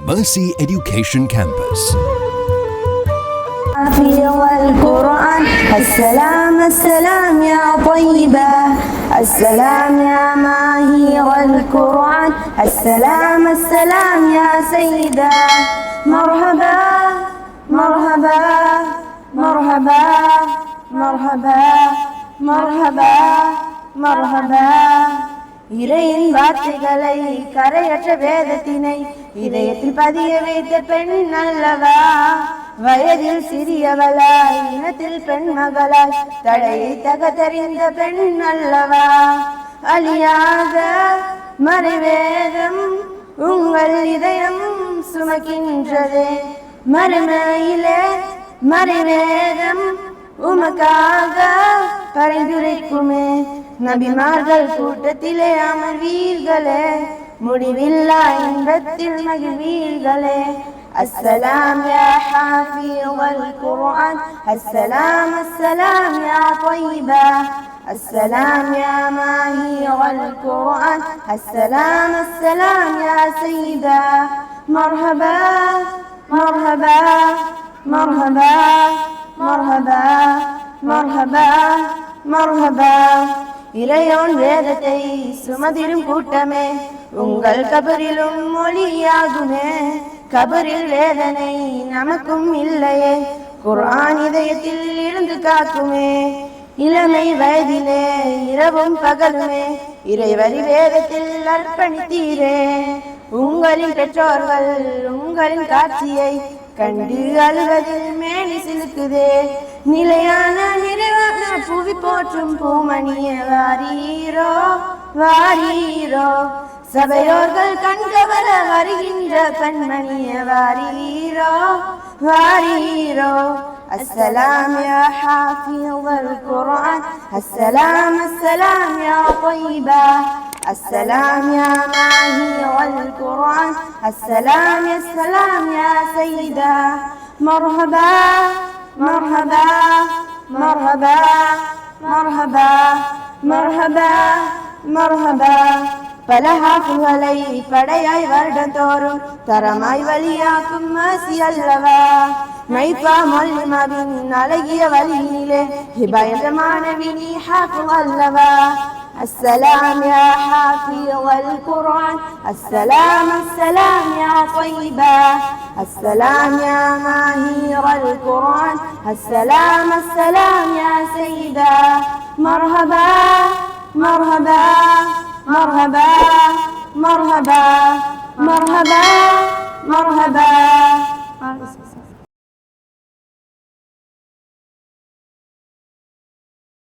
Mercy Education Campus. حافظ القرآن السلام السلام يا طيبة السلام يا ماهر القرآن السلام السلام يا سيدة مرحبا مرحبا مرحبا مرحبا مرحبا مرحبا இறையின் வார்த்தைகளை கரையற்ற வேதத்தினை இதயத்தில் பதிய வைத்த பெண் அல்லவா வயதில் சிறியவளாய் இனத்தில் பெண் மகளாய் தடையை தகதறிந்த பெண் அல்லவா அழியாத மறைவேதம் உங்கள் இதயம் சுமக்கின்றதே மறுமையிலே மறைவேதம் உமக்காக பரிந்துரைக்குமே நபிமார்கள் கூட்டத்திலே அமர்வீர்களே முடிவில்லா இன்பத்தில் மகிழ்வீர்களே السلام يا حافظ القرآن السلام السلام يا طيبة السلام يا ماهر القرآن السلام السلام يا سيدة مرحبا مرحبا مرحبا مرحبا مرحبا مرحبا இறையோன் வேதத்தை சுமதிரும் கூட்டமே உங்கள் கபரிலும் மொழியாகுமே கபரில் வேதனை நமக்கும் இல்லையே குர்ஆன் இதயத்தில் இருந்து காக்குமே இளமை வயதிலே இரவும் பகலுமே இறைவழி வேதத்தில் அர்ப்பணித்தீரே உங்களின் பெற்றோர்கள் உங்களின் காட்சியை கண்டு அழுவதில் மேனி சிலுக்குதே நிலையான நிறைவான புவி போற்றும் பூமணிய வாரீரோ வாரீரோ சபையோர்கள் கண்கவர வருகின்ற கண்மணிய வாரீரோ வாரீரோ السلام يا حافظ القرآن السلام السلام يا طيبة السلام يا ماهر القرآن السلام يا السلام يا سيدة مرحبا مرحبا مرحبا مرحبا مرحبا مرحبا பல ஹாஃபுகளை படையாய் வருடந்தோறும் தரமாய் வழியாக்கும் மாசி அல்லவா மைப்பா மல்லிமாவின் அழகிய வழியிலே ஹிபா என்ற மாணவினி ஹாஃபு அல்லவா السلام يا حافظ القرآن السلام السلام يا طيبة السلام يا ماهر القرآن السلام السلام يا سيدة مرحبا مرحبا مرحبا مرحبا مرحبا مرحبا